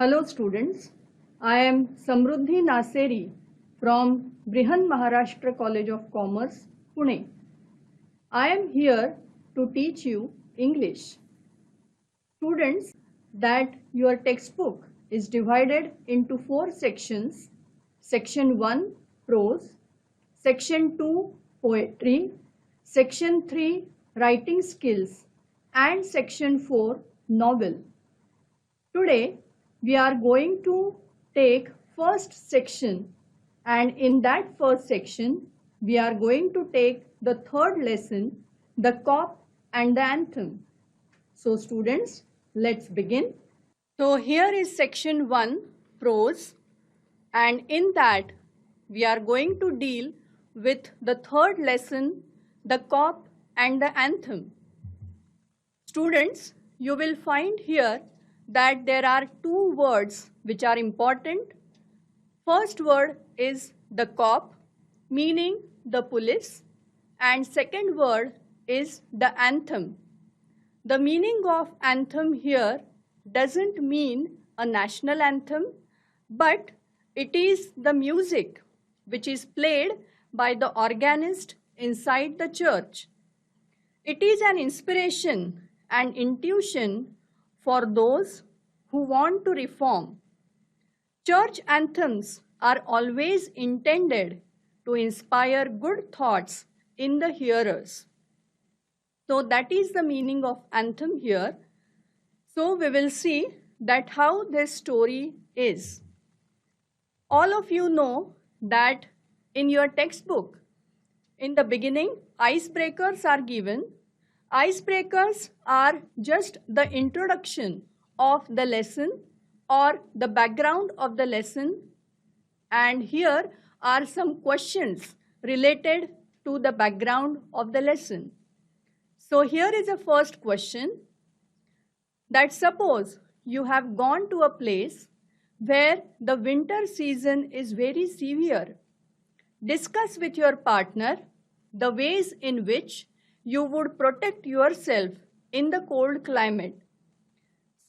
Hello students, I am Samruddhi Naseri from Brihan Maharashtra College of Commerce, Pune. I am here to teach you English. Students, that your textbook is divided into 4 sections. Section 1 Prose, Section 2 Poetry, Section 3 Writing Skills and Section 4 Novel. Today we are going to take first section, and in that first section we are going to take the third lesson, the cop and the anthem. So students, let's begin. So here is section 1 prose, and in that we are going to deal with the third lesson, the cop and the anthem. Students, you will find here that there are two words which are important. First word is the cop, meaning the police, and second word is the anthem. The meaning of anthem here doesn't mean a national anthem, but it is the music which is played by the organist inside the church. It is an inspiration and intuition for those who want to reform. Church anthems are always intended to inspire good thoughts in the hearers. So that is the meaning of anthem here. So we will see that how this story is. All of you know that in your textbook, in the beginning, icebreakers are given. Icebreakers are just the introduction of the lesson or the background of the lesson, and here are some questions related to the background of the lesson. So here is the first question, that suppose you have gone to a place where the winter season is very severe. Discuss with your partner the ways in which you would protect yourself in the cold climate.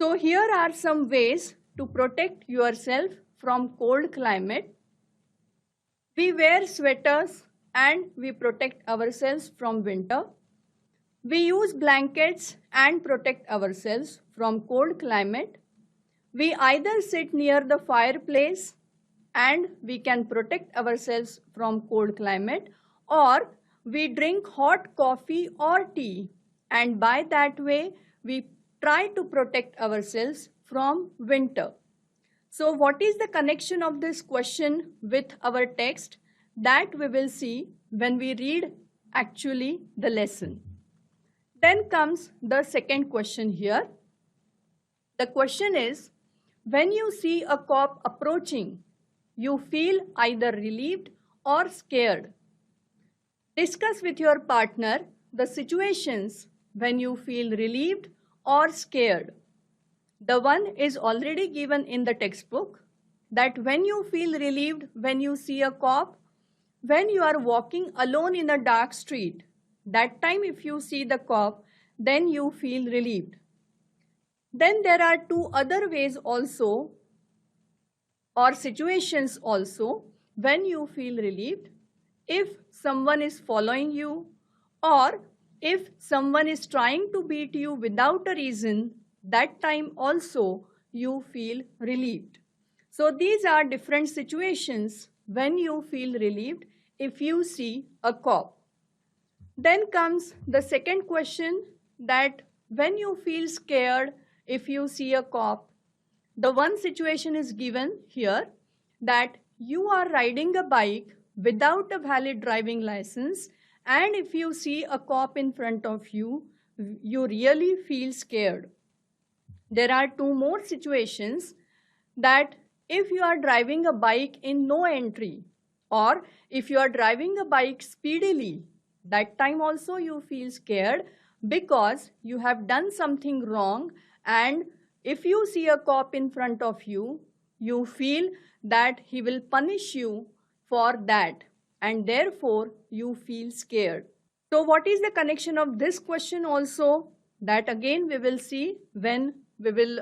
So here are some ways to protect yourself from cold climate. We wear sweaters and we protect ourselves from winter. We use blankets and protect ourselves from cold climate. We either sit near the fireplace and we can protect ourselves from cold climate, or we drink hot coffee or tea, and by that way we try to protect ourselves from winter. So what is the connection of this question with our text? That we will see when we read actually the lesson. Then comes the second question here. The question is, when you see a cop approaching, you feel either relieved or scared. Discuss with your partner the situations when you feel relieved or scared. The one is already given in the textbook, that when you feel relieved when you see a cop, when you are walking alone in a dark street, that time if you see the cop, then you feel relieved. Then there are two other ways also, or situations also, when you feel relieved. If someone is following you, or if someone is trying to beat you without a reason, that time also you feel relieved. So these are different situations when you feel relieved if you see a cop. Then comes the second question, that when you feel scared if you see a cop. The one situation is given here, that you are riding a bike without a valid driving license, and if you see a cop in front of you, you really feel scared. There are two more situations, that if you are driving a bike in no entry, or if you are driving a bike speedily, that time also you feel scared because you have done something wrong, and if you see a cop in front of you, you feel that he will punish you for that, and therefore you feel scared. So what is the connection of this question also? That again we will see when we will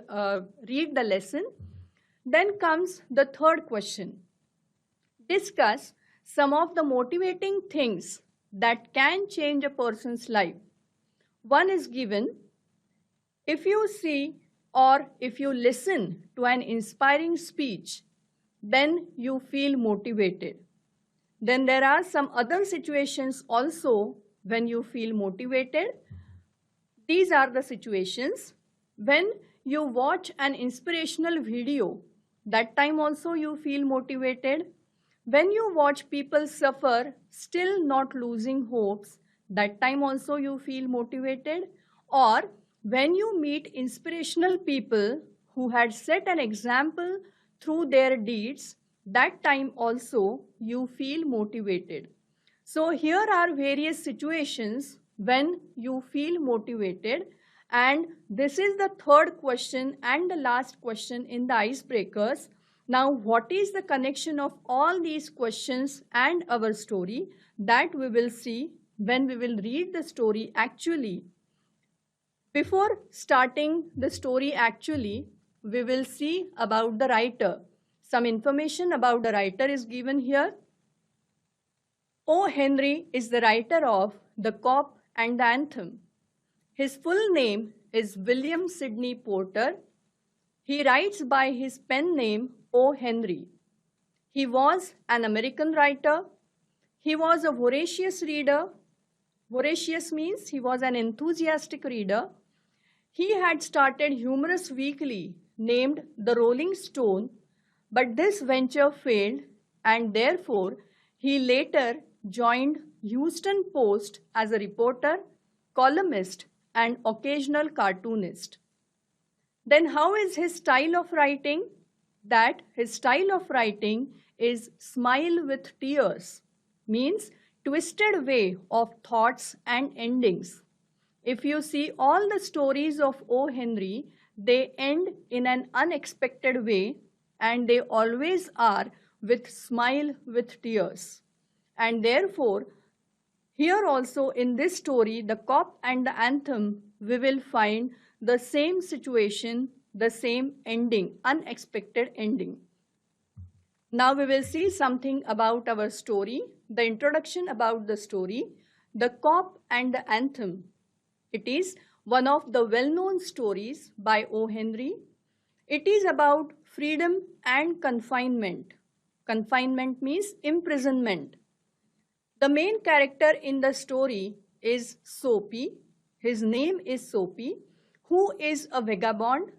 read the lesson. Then comes the third question. Discuss some of the motivating things that can change a person's life. One is given. If you see or if you listen to an inspiring speech, then you feel motivated. Then there are some other situations also when you feel motivated. These are the situations when you watch an inspirational video, that time also you feel motivated. When you watch people suffer, still not losing hopes, that time also you feel motivated. Or when you meet inspirational people who had set an example through their deeds, that time also you feel motivated. So here are various situations when you feel motivated, and this is the third question and the last question in the icebreakers. Now, what is the connection of all these questions and our story? That we will see when we will read the story actually. Before starting the story actually, we will see about the writer. Some information about the writer is given here. O. Henry is the writer of The Cop and the Anthem. His full name is William Sidney Porter. He writes by his pen name O. Henry. He was an American writer. He was a voracious reader. Voracious means he was an enthusiastic reader. He had started humorous weekly named The Rolling Stone, but this venture failed, and therefore he later joined Houston Post as a reporter, columnist, and occasional cartoonist. Then how is his style of writing? That his style of writing is smile with tears, means twisted way of thoughts and endings. If you see all the stories of O. Henry, they end in an unexpected way, and they always are with smile with tears. And therefore, here also in this story, The Cop and the Anthem, we will find the same situation, the same ending, unexpected ending. Now we will see something about our story, the introduction about the story, The Cop and the Anthem. It is one of the well-known stories by O. Henry. It is about freedom and confinement. Confinement means imprisonment. The main character in the story is Soapy. His name is Soapy, who is a vagabond.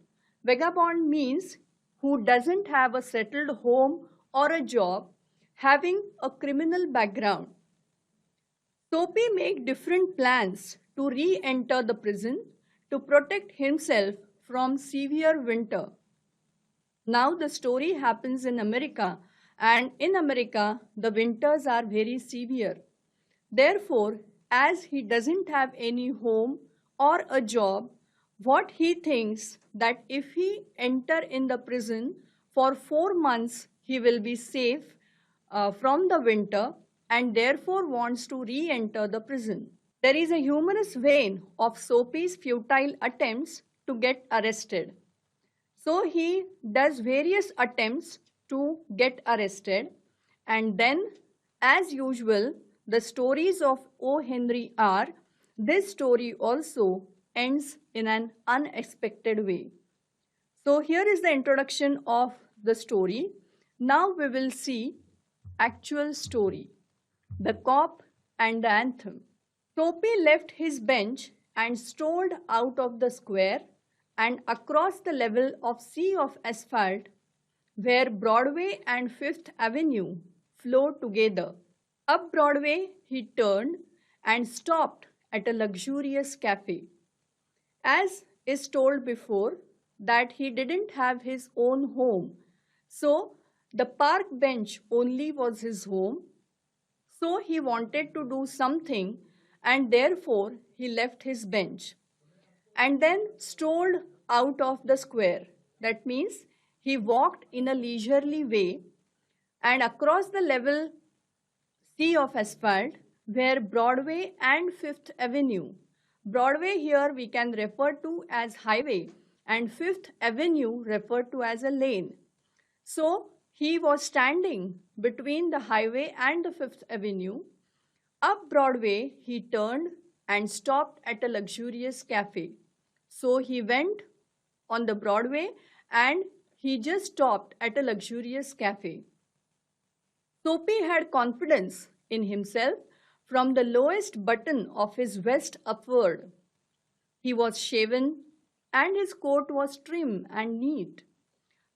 Vagabond means who doesn't have a settled home or a job, having a criminal background. Soapy makes different plans to re-enter the prison to protect himself from severe winter. Now the story happens in America, and in America the winters are very severe. Therefore, as he doesn't have any home or a job, what he thinks that if he enter in the prison for 4 months, he will be safe from the winter, and therefore wants to re-enter the prison. There is a humorous vein of Soapy's futile attempts to get arrested. So he does various attempts to get arrested, and then, as usual, the stories of O. Henry are, this story also ends in an unexpected way. So here is the introduction of the story. Now we will see actual story, The Cop and the Anthem. Soapy left his bench and strolled out of the square and across the level of sea of asphalt where Broadway and Fifth Avenue flow together. Up Broadway he turned and stopped at a luxurious cafe. As is told before, that he didn't have his own home, so the park bench only was his home. So he wanted to do something, and therefore he left his bench and then strolled out of the square. That means he walked in a leisurely way and across the level sea of asphalt where Broadway and Fifth Avenue. Broadway here we can refer to as highway and Fifth Avenue referred to as a lane. So he was standing between the highway and the Fifth Avenue. Up Broadway, he turned and stopped at a luxurious cafe. So he went on the Broadway and he just stopped at a luxurious cafe. Soapy had confidence in himself from the lowest button of his vest upward. He was shaven and his coat was trim and neat.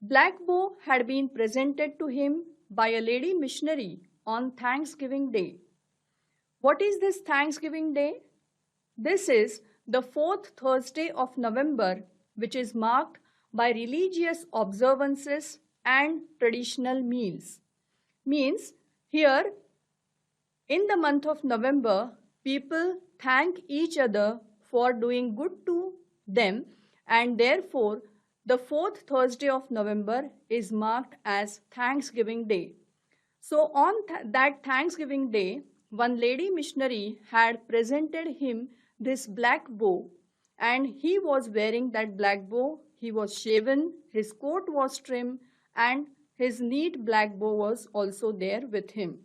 Black Bow had been presented to him by a lady missionary on Thanksgiving Day. What is this Thanksgiving Day? This is the fourth Thursday of November, which is marked by religious observances and traditional meals. Means here in the month of November, people thank each other for doing good to them, and therefore the fourth Thursday of November is marked as Thanksgiving Day. So on that Thanksgiving Day, one lady missionary had presented him this black bow, and he was wearing that black bow. He was shaven, his coat was trim, and his neat black bow was also there with him.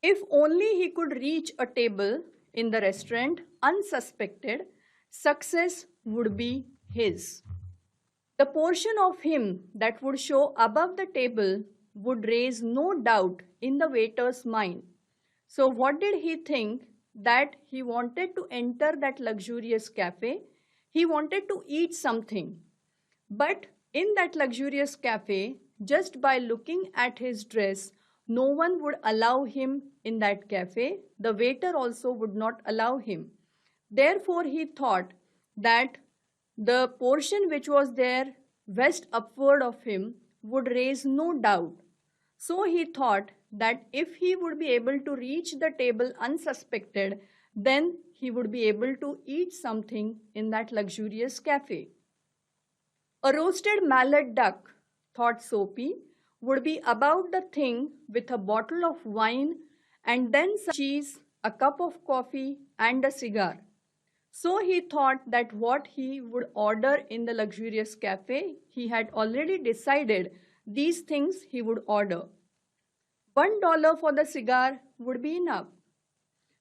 If only he could reach a table in the restaurant unsuspected, success would be his. The portion of him that would show above the table would raise no doubt in the waiter's mind. So what did he think? That he wanted to enter that luxurious cafe. He wanted to eat something. But in that luxurious cafe, just by looking at his dress, no one would allow him in that cafe. The waiter also would not allow him. Therefore, he thought that the portion which was there west upward of him would raise no doubt. So he thought that if he would be able to reach the table unsuspected, then he would be able to eat something in that luxurious cafe. A roasted mallard duck, thought Soapy, would be about the thing with a bottle of wine and then some cheese, a cup of coffee and a cigar. So he thought that what he would order in the luxurious cafe, he had already decided these things he would order. $1 for the cigar would be enough.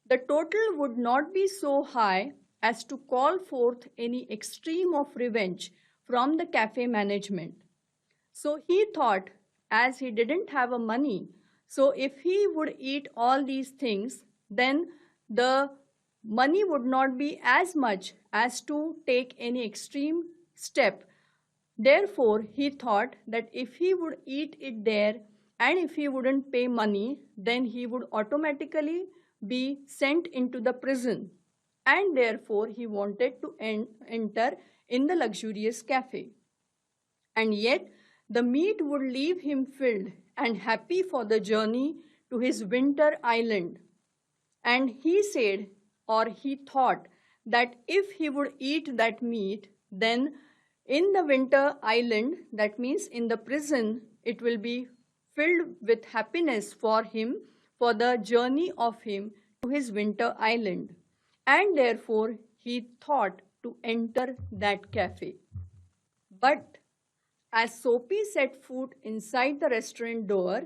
The total would not be so high as to call forth any extreme of revenge from the cafe management. So he thought, as he didn't have a money, so if he would eat all these things, then the money would not be as much as to take any extreme step. Therefore, he thought that if he would eat it there and if he wouldn't pay money, then he would automatically be sent into the prison. And therefore, he wanted to enter in the luxurious cafe. And yet, the meat would leave him filled and happy for the journey to his winter island. And he said, or he thought, that if he would eat that meat, then in the winter island, that means in the prison, it will be filled with happiness for him for the journey of him to his winter island. And therefore, he thought to enter that cafe. But as Soapy set foot inside the restaurant door,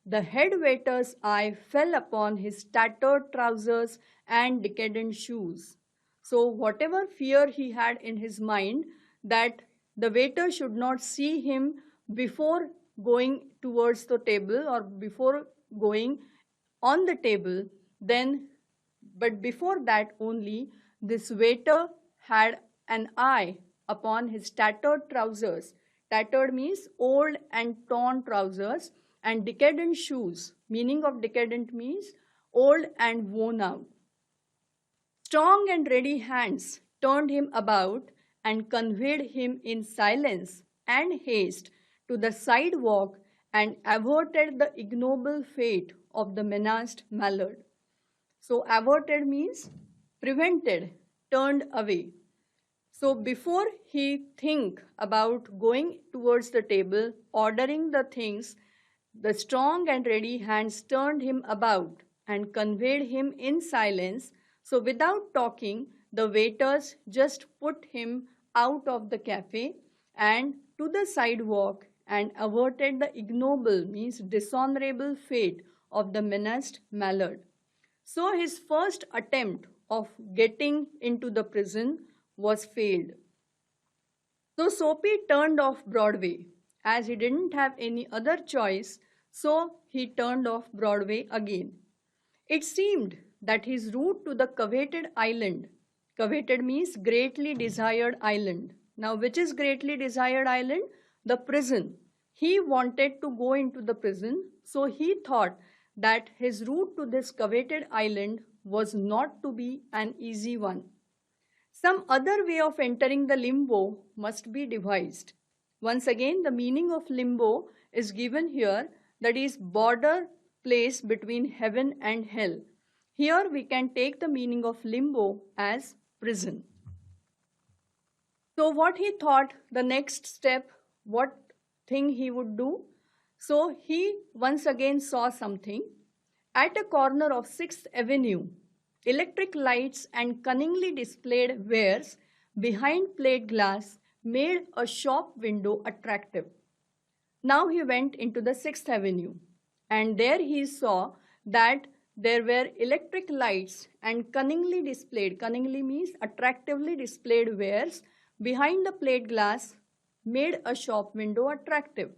the head waiter's eye fell upon his tattered trousers and decadent shoes. So whatever fear he had in his mind that the waiter should not see him before going towards the table or before going on the table, but before that only, this waiter had an eye upon his tattered trousers. Tattered means old and torn trousers, and decadent shoes. Meaning of decadent means old and worn out. Strong and ready hands turned him about and conveyed him in silence and haste to the sidewalk and averted the ignoble fate of the menaced mallard. So averted means prevented, turned away. So before he think about going towards the table, ordering the things, the strong and ready hands turned him about and conveyed him in silence. So without talking, the waiters just put him out of the cafe and to the sidewalk and averted the ignoble, means dishonorable fate of the menaced Mallard. So his first attempt of getting into the prison was failed. So Soapy turned off Broadway as he didn't have any other choice, so he turned off Broadway again. It seemed that his route to the coveted island, coveted means greatly desired island. Now, which is greatly desired island? The prison. He wanted to go into the prison, so he thought that his route to this coveted island was not to be an easy one. Some other way of entering the limbo must be devised. Once again, the meaning of limbo is given here, that is border place between heaven and hell. Here we can take the meaning of limbo as prison. So what he thought the next step, what thing he would do? So he once again saw something. At a corner of 6th Avenue, electric lights and cunningly displayed wares behind plate glass made a shop window attractive. Now he went into the 6th Avenue, and there he saw that there were electric lights and cunningly means attractively displayed wares behind the plate glass made a shop window attractive.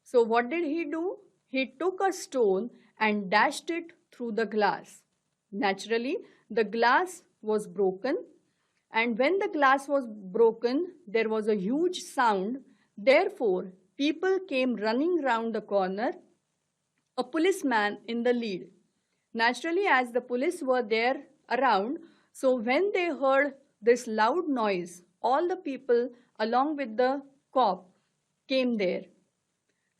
So what did he do? He took a stone and dashed it through the glass. Naturally, the glass was broken, and when the glass was broken, there was a huge sound. Therefore, people came running round the corner, a policeman in the lead. Naturally, as the police were there around, so when they heard this loud noise, all the people along with the cop came there.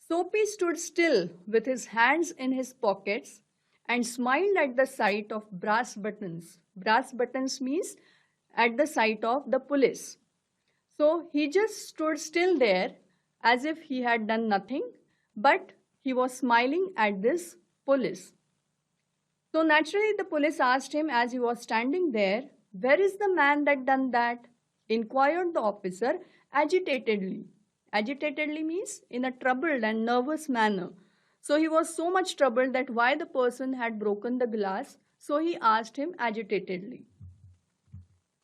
Soapy stood still with his hands in his pockets and smiled at the sight of brass buttons. Brass buttons means at the sight of the police. So he just stood still there as if he had done nothing, but he was smiling at this police. So naturally the police asked him as he was standing there, "Where is the man that done that?" inquired the officer agitatedly. Agitatedly means in a troubled and nervous manner. So he was so much troubled that why the person had broken the glass, so he asked him agitatedly.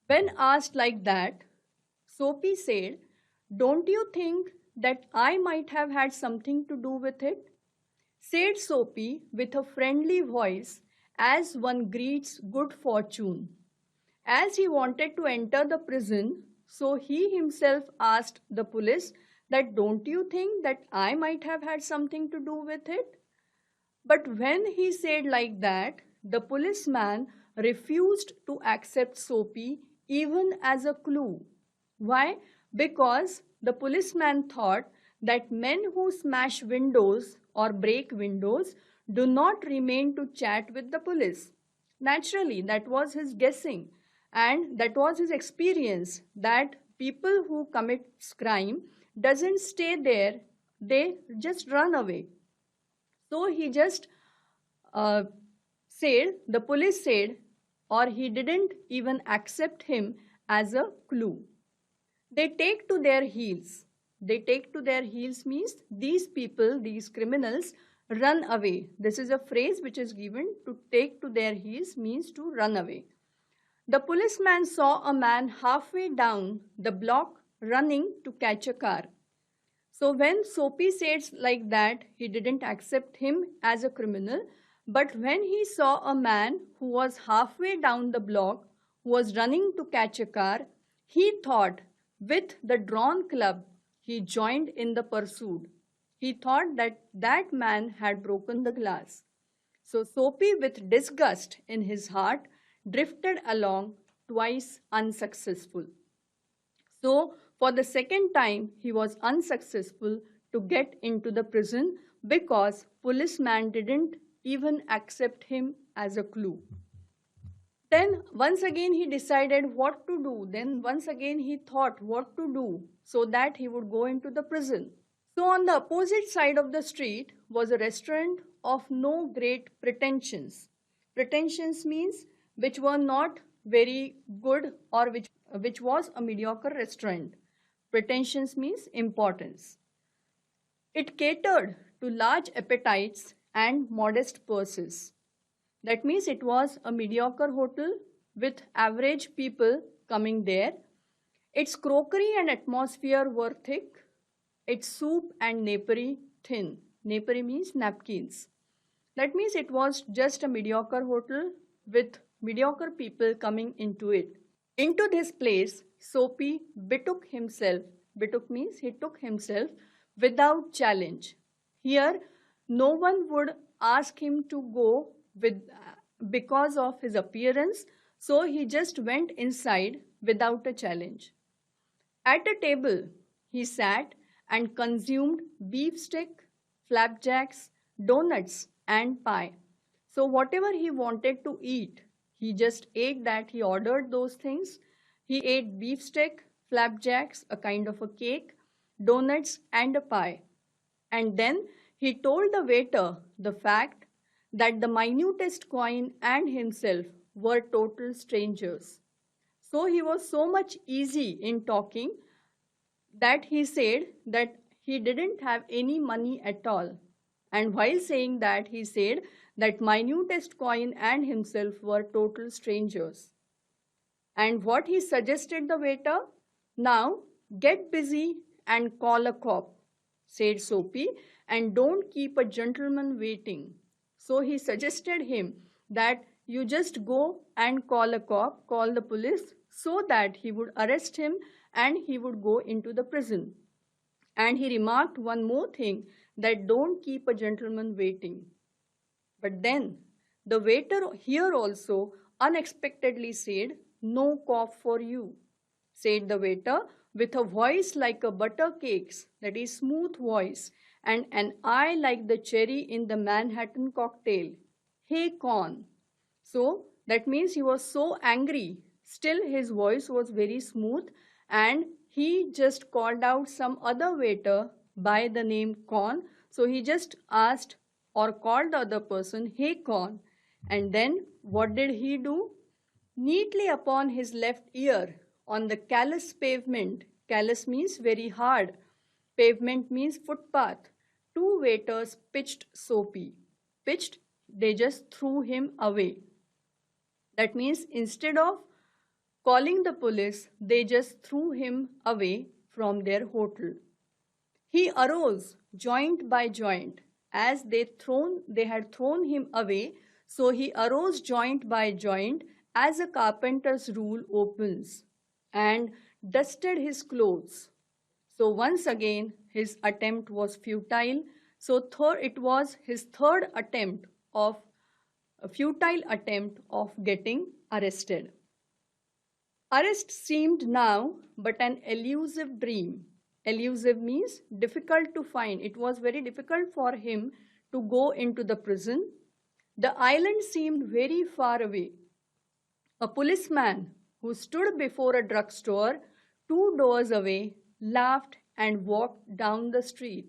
When asked like that, Soapy said, "Don't you think that I might have had something to do with it?" said Soapy with a friendly voice as one greets good fortune. As he wanted to enter the prison, so he himself asked the police that, "Don't you think that I might have had something to do with it?" But when he said like that, the policeman refused to accept Soapy even as a clue. Why? Because the policeman thought that men who smash windows or break windows do not remain to chat with the police. Naturally, that was his guessing, and that was his experience, that people who commit crime doesn't stay there, they just run away. So he just said, the police said, or he didn't even accept him as a clue. They take to their heels. They take to their heels means these people, these criminals, run away. This is a phrase which is given. To take to their heels means to run away. The policeman saw a man halfway down the block running to catch a car. So when Soapy said like that, he didn't accept him as a criminal. But when he saw a man who was halfway down the block, who was running to catch a car, he thought with the drawn club, he joined in the pursuit. He thought that that man had broken the glass. So Soapy, with disgust in his heart, drifted along, twice unsuccessful. So for the second time, he was unsuccessful to get into the prison because policeman didn't even accept him as a clue. Then once again he decided what to do. Then once again he thought what to do so that he would go into the prison. So on the opposite side of the street was a restaurant of no great pretensions. Pretensions means which were not very good or which was a mediocre restaurant. Pretensions means importance. It catered to large appetites and modest purses. That means it was a mediocre hotel with average people coming there. Its crockery and atmosphere were thick, its soup and napery thin. Napery means napkins. That means it was just a mediocre hotel with mediocre people coming into it. Into this place, Soapy betook means he took himself without challenge. Here, no one would ask him to go with because of his appearance, so he just went inside without a challenge. At a table, he sat and consumed beefsteak, flapjacks, donuts, and pie. So, whatever he wanted to eat, he just ate that. He ordered those things. He ate beefsteak, flapjacks, a kind of a cake, donuts, and a pie. And then he told the waiter the fact that the minutest coin and himself were total strangers. So he was so much easy in talking that he said that he didn't have any money at all. And while saying that, he said that minutest coin and himself were total strangers. And what he suggested the waiter? Now get busy and call a cop, said Soapy, and don't keep a gentleman waiting. So he suggested him that you just go and call a cop, call the police, so that he would arrest him and he would go into the prison. And he remarked one more thing, that don't keep a gentleman waiting. But then the waiter here also unexpectedly said, no cop for you, said the waiter with a voice like a butter cake's, that is smooth voice, and an eye like the cherry in the Manhattan cocktail. Hey, con. So that means he was so angry. Still his voice was very smooth, and he just called out some other waiter by the name Con. So he just asked or called the other person, hey Con. And then what did he do? Neatly upon his left ear, on the callous pavement, callous means very hard, pavement means footpath, two waiters pitched Soapy. Pitched, they just threw him away. That means instead of calling the police, they just threw him away from their hotel. He arose joint by joint. As they had thrown him away, so he arose joint by joint as a carpenter's rule opens, and dusted his clothes. So once again his attempt was futile. So it was his third attempt of a futile attempt of getting arrested. Arrest seemed now but an elusive dream. Elusive means difficult to find. It was very difficult for him to go into the prison. The island seemed very far away. A policeman who stood before a drugstore 2 doors away laughed and walked down the street.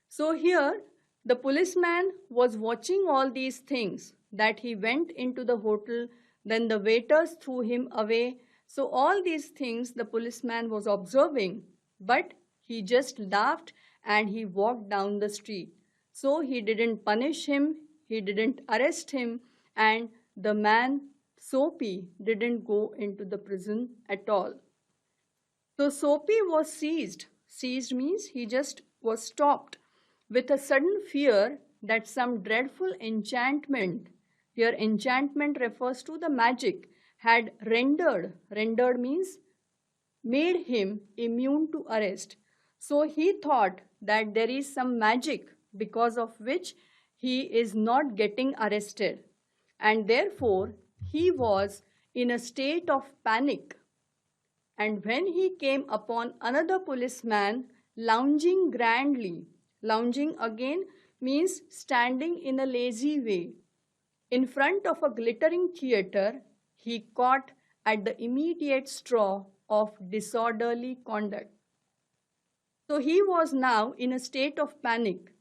So here the policeman was watching all these things, that he went into the hotel, then the waiters threw him away. So all these things the policeman was observing, but he just laughed and he walked down the street. So he didn't punish him, he didn't arrest him, and the man Soapy didn't go into the prison at all. So Soapy was seized. Seized means he just was stopped with a sudden fear that some dreadful enchantment, here enchantment refers to the magic, had rendered means made him immune to arrest. So he thought that there is some magic because of which he is not getting arrested, and therefore he was in a state of panic. And when he came upon another policeman lounging grandly, lounging again means standing in a lazy way, in front of a glittering theater, he caught at the immediate straw of disorderly conduct. So he was now in a state of panic.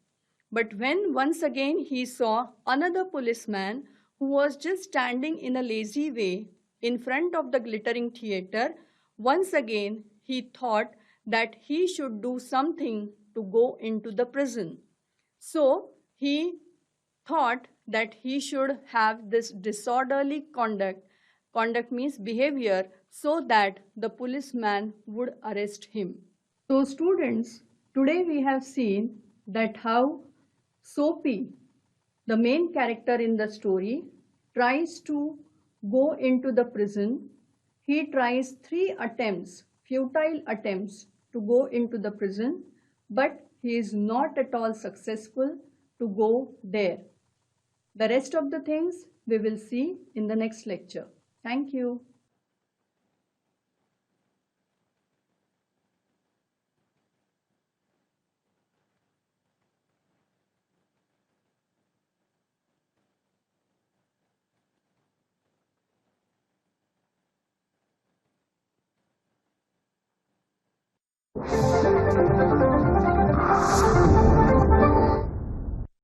But when once again he saw another policeman who was just standing in a lazy way in front of the glittering theater, once again he thought that he should do something to go into the prison. So he thought that he should have this disorderly conduct. Conduct means behavior, so that the policeman would arrest him. So students, today we have seen that how Soapy, the main character in the story, tries to go into the prison. He tries 3 attempts, futile attempts, to go into the prison, but he is not at all successful to go there. The rest of the things we will see in the next lecture. Thank you.